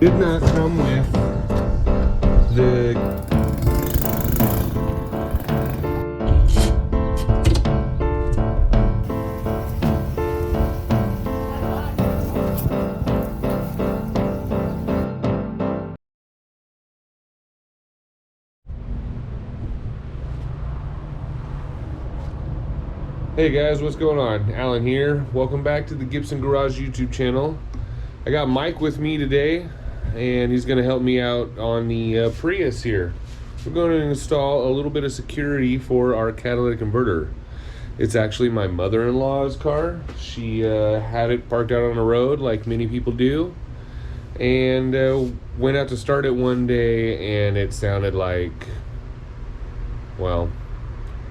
Did not come with the Hey guys, what's going on? Alan here. Welcome back to the Gibson Garage YouTube channel. I got Mike with me today, and he's going to help me out on the Prius here. We're going to install a little bit of security for our catalytic converter. It's actually my mother-in-law's car. She had it parked out on the road like many people do, and went out to start it one day, and it sounded like, well,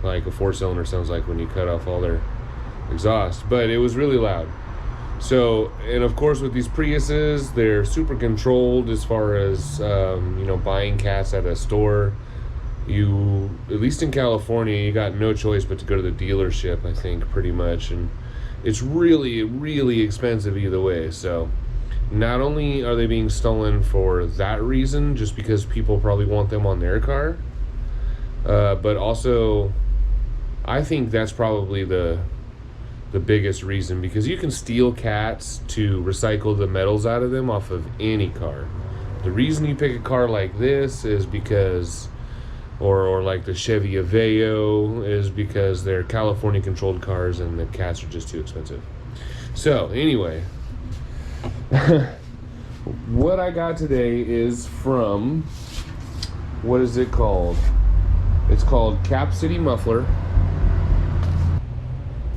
like a four-cylinder sounds like when you cut off all their exhaust, but it was really loud. So, and of course with these Priuses, they're super controlled as far as you know, buying cats at a store. You, at least in California, you got no choice but to go to the dealership, I think, pretty much, and it's really expensive either way. So not only are they being stolen for that reason, just because people probably want them on their car, but also I think that's probably the biggest reason, because you can steal cats to recycle the metals out of them off of any car. The reason you pick a car like this is because, or like the Chevy Aveo, is because they're California controlled cars and the cats are just too expensive. So anyway, what I got today is from, what is it called? It's called Cap City Muffler.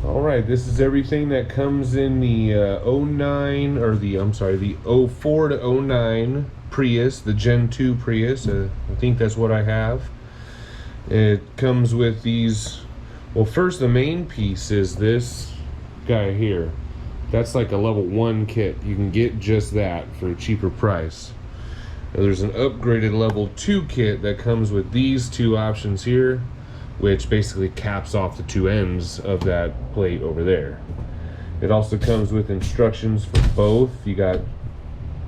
Alright, this is everything that comes in the 09, or the 04 to 09 Prius, the Gen 2 Prius. I think that's what I have. It comes with these, well, first the main piece is this guy here. That's like a level 1 kit. You can get just that for a cheaper price. Now, there's an upgraded level 2 kit that comes with these two options here, which basically caps off the two ends of that plate over there. It also comes with instructions for both. You got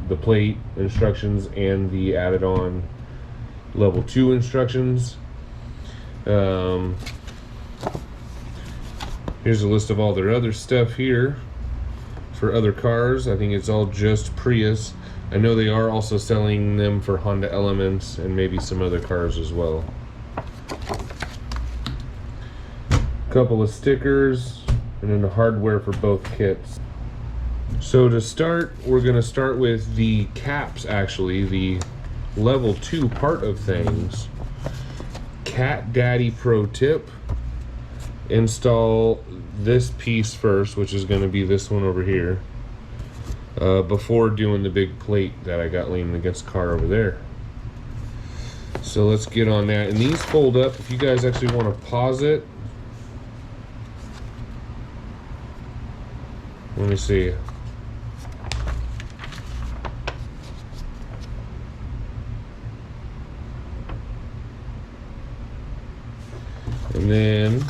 the plate instructions and the added on level 2 instructions. Here's a list of all their other stuff here for other cars. I think it's all just Prius. I know they are also selling them for Honda Elements and maybe some other cars as well. Couple of stickers, and then the hardware for both kits. So to start, we're going to start with the caps, actually, the level 2 part of things. Cat Daddy pro tip: install this piece first, which is going to be this one over here, before doing the big plate that I got leaning against the car over there. So let's get on that. And these fold up. If you guys actually want to pause it, let me see. And then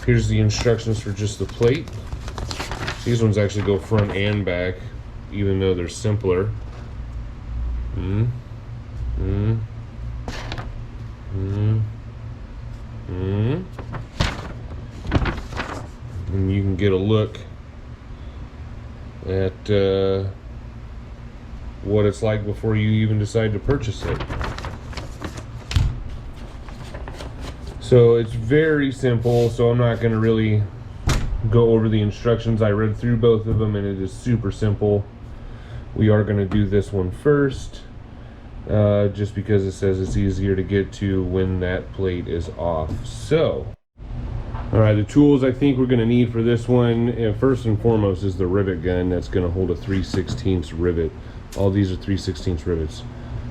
here's the instructions for just the plate. These ones actually go front and back, even though they're simpler. And you can get a look at what it's like before you even decide to purchase it. So it's very simple, so I'm not going to really go over the instructions. I read through both of them and it is super simple. We are going to do this one first, just because it says it's easier to get to when that plate is off. So alright, the tools I think we're going to need for this one, first and foremost, is the rivet gun that's going to hold a 3/16 rivet. All these are 3/16 rivets,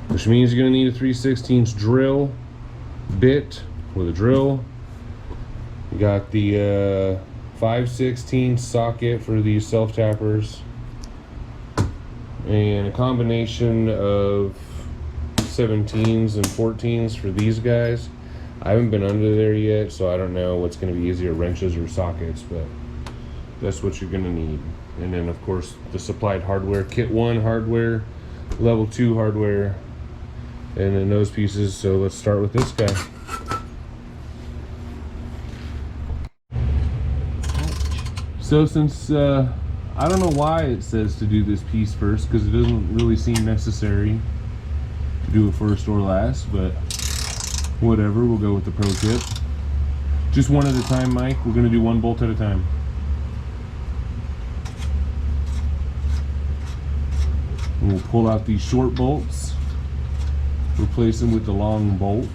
which means you're going to need a 3/16 drill bit with a drill. You got the 5/16 socket for these self-tappers, and a combination of 17s and 14s for these guys. I haven't been under there yet, so I don't know what's going to be easier, wrenches or sockets, but that's what you're going to need. And then of course the supplied hardware, kit 1 hardware level 2 hardware and the nose pieces. So let's start with this guy. So since I don't know why it says to do this piece first, because it doesn't really seem necessary to do it first or last, but whatever, we'll go with the pro tip. Just one at a time, Mike. We're gonna do one bolt at a time. And we'll pull out these short bolts, replace them with the long bolt.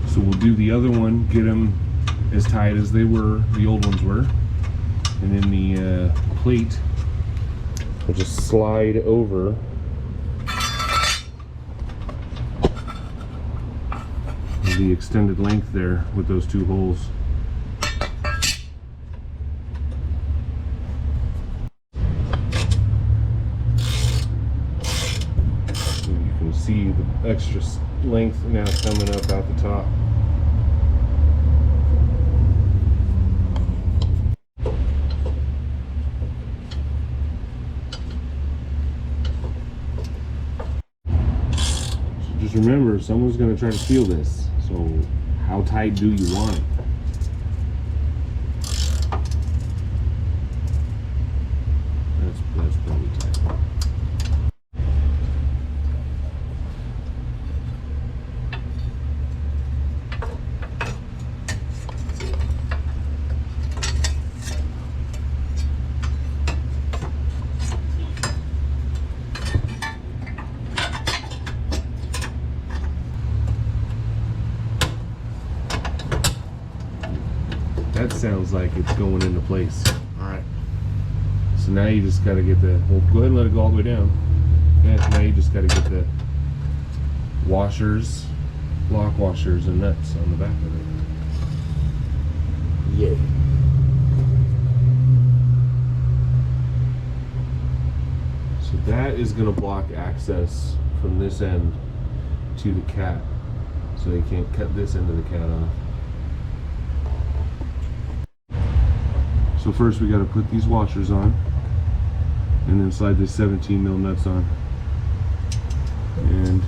So we'll do the other one, get them as tight as they were, the old ones were, and then the plate will just slide over the extended length there with those 2 holes. And you can see the extra length now coming up out the top. Just remember, someone's going to try to steal this, so how tight do you want it? That's probably tight. That sounds like it's going into place. All right. So now you just got to get the, well, go ahead and let it go all the way down. Yeah, now you just got to get the washers, lock washers and nuts on the back of it. Yay. So that is going to block access from this end to the cat. So you can't cut this end of the cat off. So first we got to put these washers on and then slide this 17 mil nuts on. And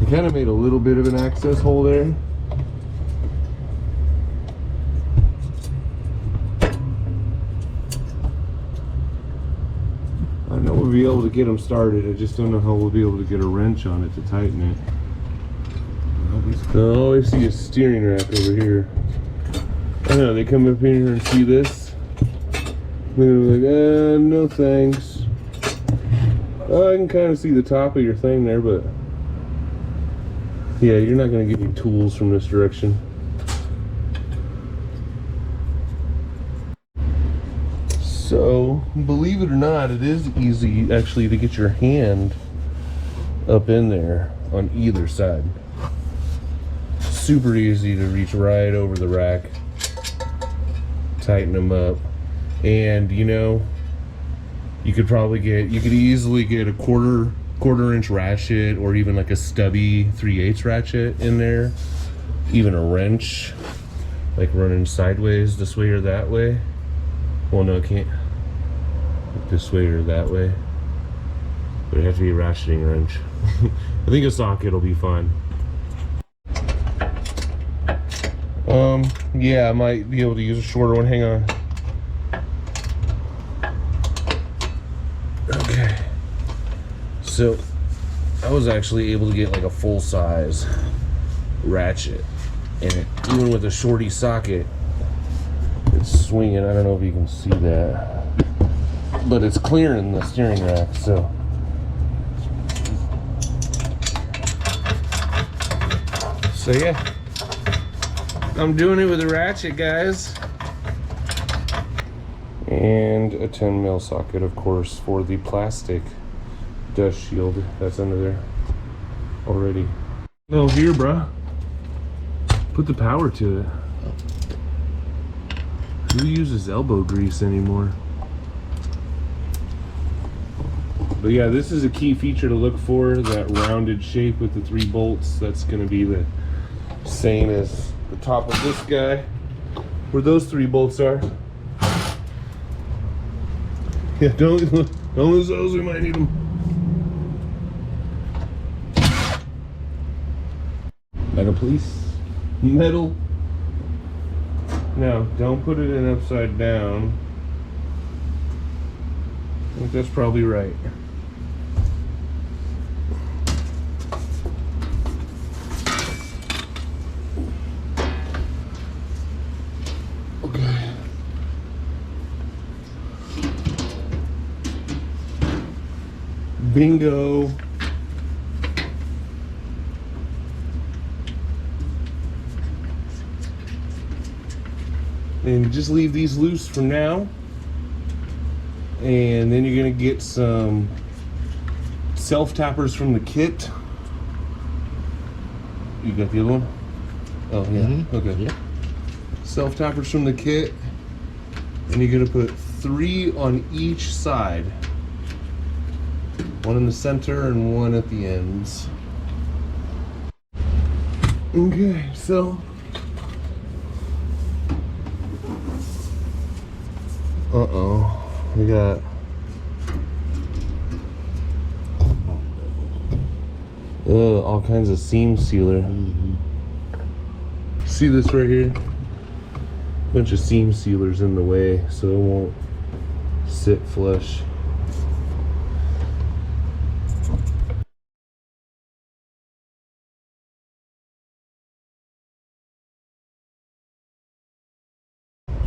it kind of made a little bit of an access hole there. I know we'll be able to get them started. I just don't know how we'll be able to get a wrench on it to tighten it. I always see a steering rack over here. I know, they come up in here and see this. They're like, no thanks. I can kind of see the top of your thing there, but yeah, you're not going to get any tools from this direction. So, believe it or not, it is easy actually to get your hand up in there on either side. Super easy to reach right over the rack, tighten them up. And you know, you could easily get a quarter inch ratchet, or even like a stubby 3/8 ratchet in there, even a wrench, like running sideways this way or that way. Well, no, it can't this way or that way, but it has to be a ratcheting wrench. I think a socket will be fine. Yeah, I might be able to use a shorter one. Hang on. Okay, so I was actually able to get like a full size ratchet, and even with a shorty socket, it's swinging. I don't know if you can see that, but it's clearing the steering rack. So yeah, I'm doing it with a ratchet, guys. And a 10 mil socket, of course, for the plastic dust shield that's under there already. Oh, here, bruh. Put the power to it. Who uses elbow grease anymore? But yeah, this is a key feature to look for, that rounded shape with the 3 bolts. That's going to be the same as the top of this guy, where those 3 bolts are. Yeah, don't lose those, we might need them. Metal, please. Metal. No, don't put it in upside down. I think that's probably right. Okay. Bingo. And just leave these loose for now. And then you're gonna get some self-tappers from the kit. You got the other one? Oh yeah, okay. Yeah. Self-tappers from the kit. And you're gonna put 3 on each side. 1 in the center and 1 at the ends. Okay, so we got all kinds of seam sealer. See this right here? Bunch of seam sealers in the way, so it won't sit flush.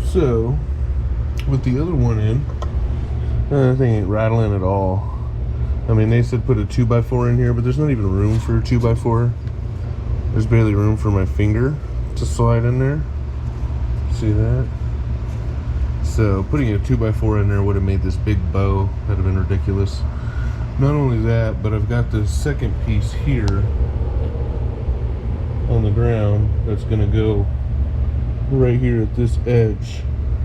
So, with the other one in, that thing ain't rattling at all. I mean, they said put a 2x4 in here, but there's not even room for a 2x4. There's barely room for my finger to slide in there. See that? So putting a 2x4 in there would have made this big bow. That'd have been ridiculous. Not only that, but I've got the second piece here on the ground that's gonna go right here at this edge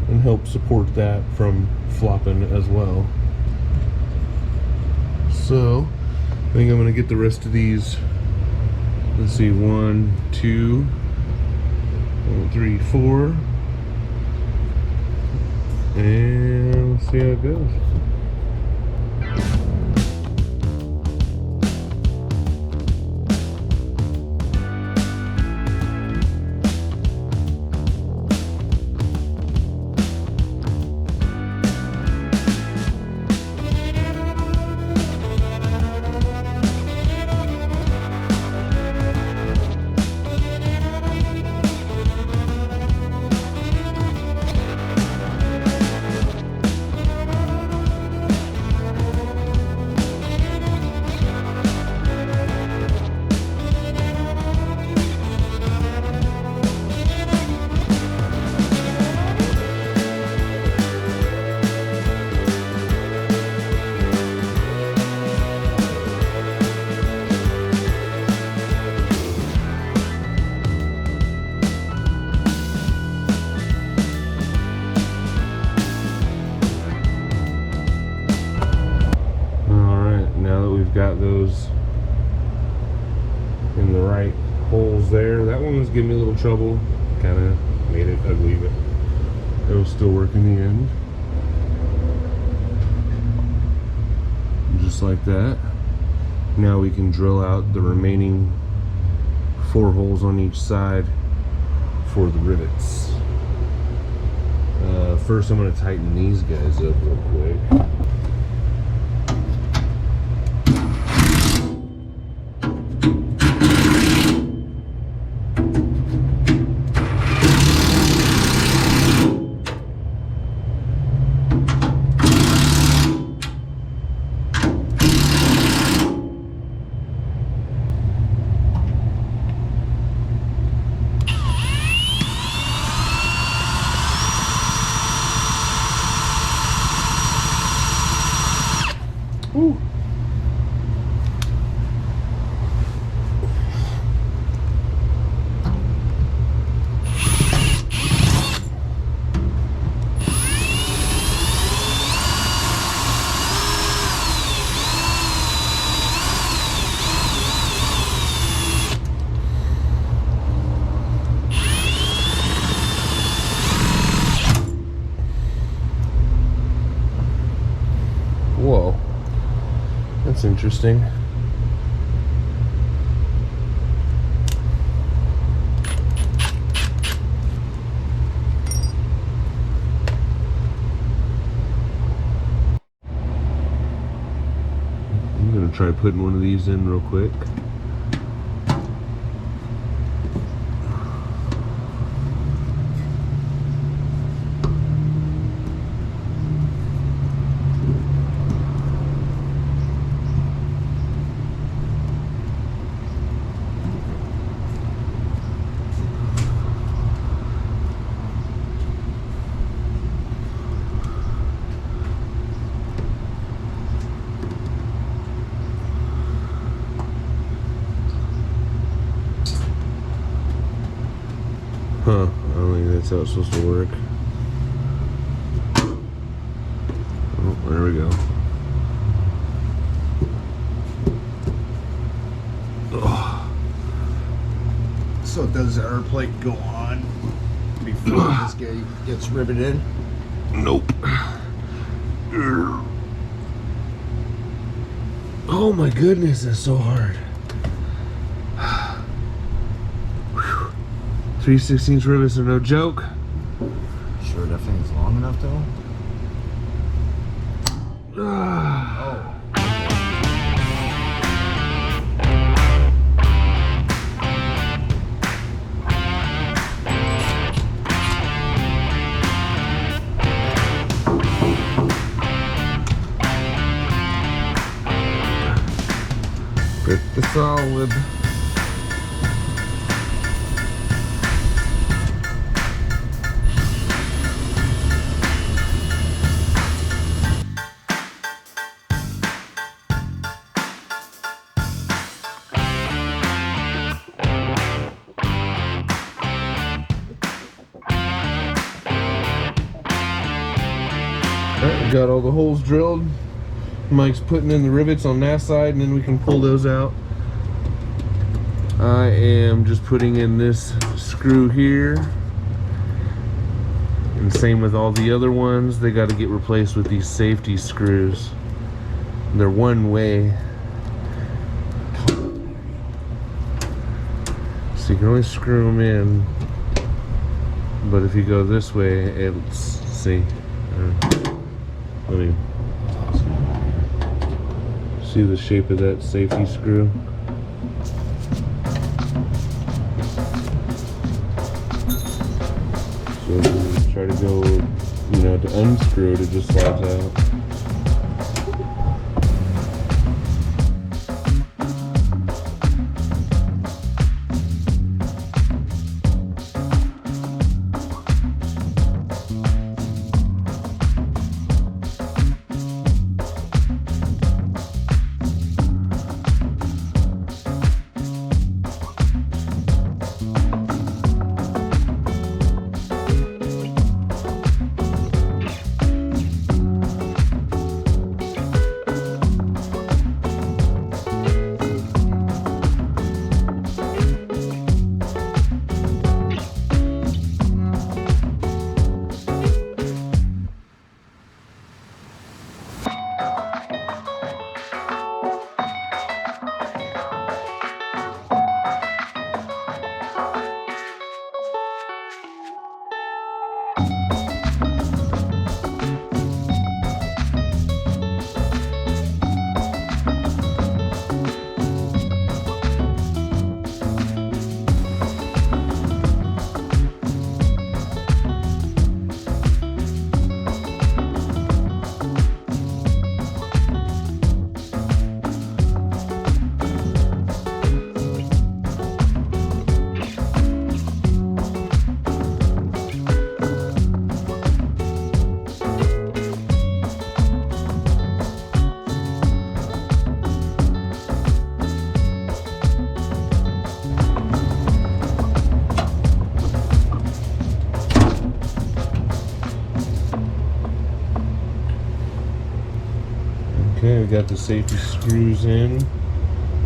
and help support that from flopping as well. So I think I'm gonna get the rest of these. Let's see, 1, 2, 3, 4, and let's see how it goes. Got those in the right holes there. That one was giving me a little trouble. Kind of made it ugly, but it will still work in the end. Just like that. Now we can drill out the remaining 4 holes on each side for the rivets. First I'm going to tighten these guys up real quick. interesting. I'm gonna try putting one of these in real quick. Huh, I don't think that's how it's supposed to work. Oh, there we go. Oh. So does our plate go on before this guy gets riveted? Nope. Oh my goodness, that's so hard. 3/16 rivets are no joke. Sure that thing's long enough though? Oh. Fit the solid. Alright, we got all the holes drilled. Mike's putting in the rivets on that side and then we can pull those out. I am just putting in this screw here. And same with all the other ones. They got to get replaced with these safety screws. They're one way. So you can only screw them in. But if you go this way, it's, see. Let me see the shape of that safety screw. So if you try to go, you know, to unscrew it, it just slides out. Okay, we got the safety screws in,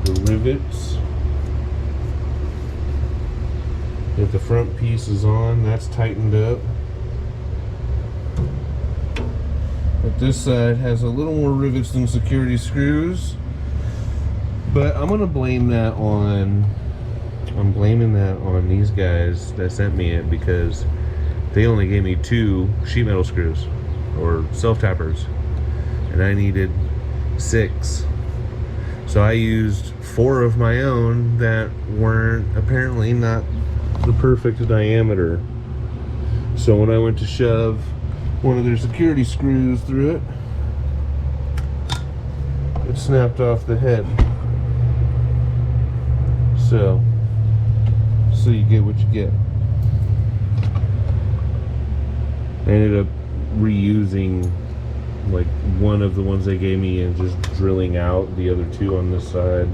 the rivets. If the front piece is on, that's tightened up. But this side has a little more rivets than security screws. But I'm gonna blame that on. I'm blaming that on these guys that sent me it because they only gave me 2 sheet metal screws or self tappers, and I needed 6. So I used 4 of my own that weren't apparently not the perfect diameter. So when I went to shove one of their security screws through it, it snapped off the head. So you get what you get. I ended up reusing like one of the ones they gave me and just drilling out the other 2 on this side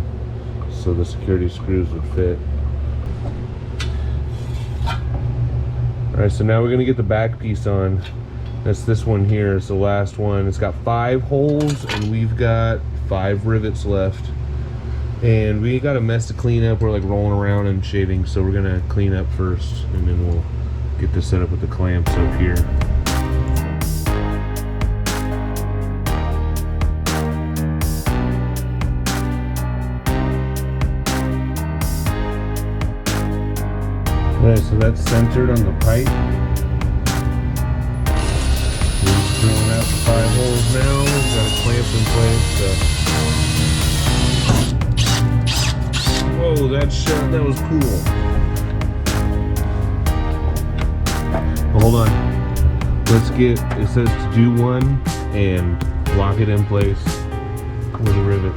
so the security screws would fit. Alright, so now we're gonna get the back piece on. That's this one here. It's the last one. It's got 5 holes and we've got 5 rivets left. And we got a mess to clean up. We're like rolling around and shaving, so we're gonna clean up first and then we'll get this set up with the clamps up here. Alright, so that's centered on the pipe. We're just drilling out the 5 holes now. We've got a clamp in place. Whoa, that was cool. Well, hold on. Let's get, it says to do one and lock it in place with a rivet.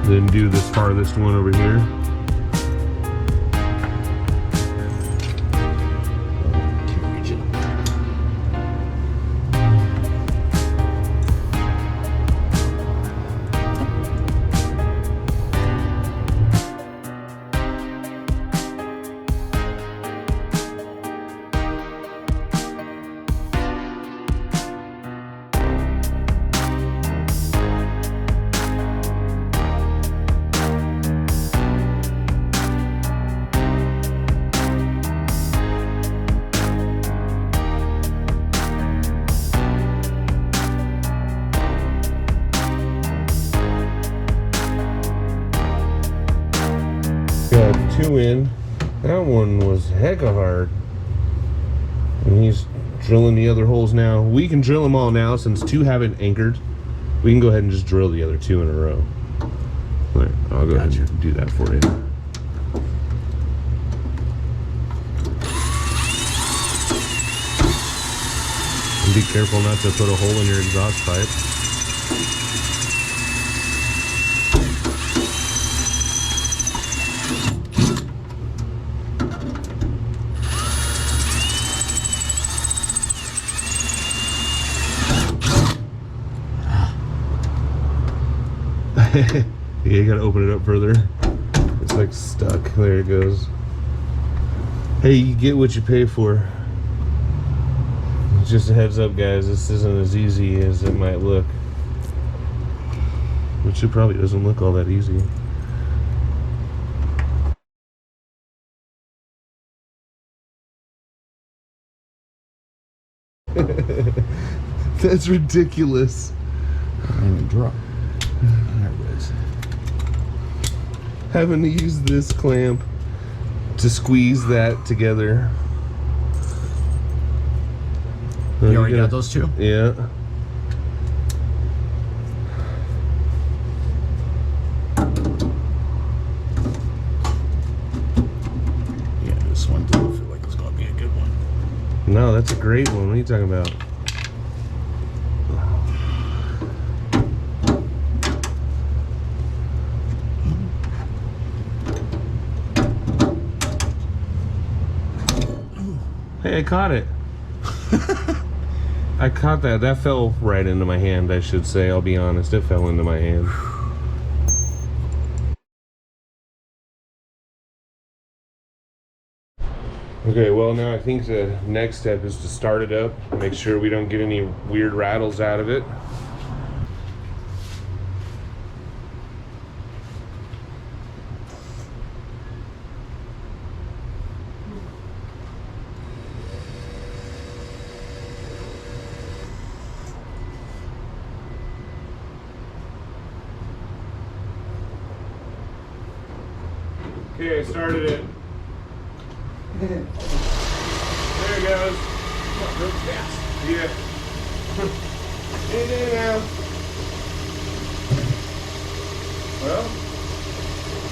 Then do this farthest one over here. Got 2 in. That one was hecka hard. And he's drilling the other holes now. We can drill them all now since 2 haven't anchored. We can go ahead and just drill the other 2 in a row. All right, I'll go ahead and do that for you. And be careful not to put a hole in your exhaust pipe. Yeah, you gotta open it up further. It's like stuck. There it goes. Hey, you get what you pay for. Just a heads up, guys, this isn't as easy as it might look. Which it probably doesn't look all that easy. That's ridiculous. I didn't even drop. There it is. Having to use this clamp to squeeze that together. You already got those 2? Yeah. Yeah, this one didn't feel like it's gonna be a good one. No, that's a great one. What are you talking about? Hey, I caught it. I caught that. That fell right into my hand, I should say. I'll be honest. It fell into my hand. Okay, well, now I think the next step is to start it up. Make sure we don't get any weird rattles out of it. Okay, I started it. There it goes. Real fast. Yeah. Hey now. Well,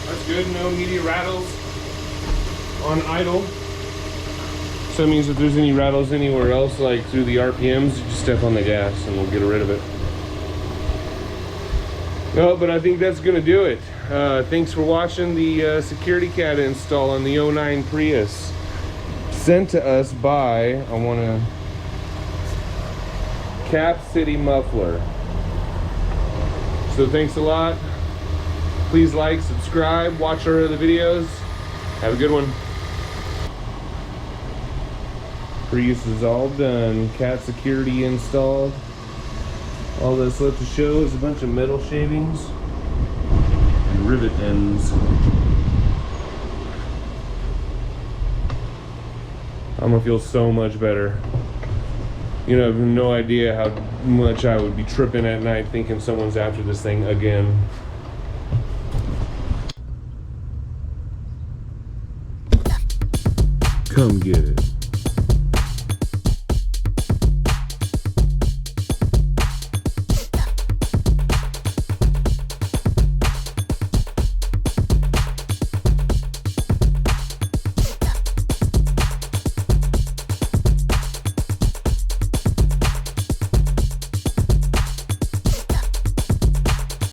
that's good. No immediate rattles on idle. So that means if there's any rattles anywhere else, like through the RPMs, you just step on the gas and we'll get rid of it. No, but I think that's gonna do it. Thanks for watching the security cat install on the 09 Prius. Sent to us by, Cap City Muffler. So thanks a lot. Please like, subscribe, watch our other videos. Have a good one. Prius is all done. Cat security installed. All that's left to show is a bunch of metal shavings and rivet ends. I'm gonna feel so much better. You know, I have no idea how much I would be tripping at night thinking someone's after this thing again. Come get it.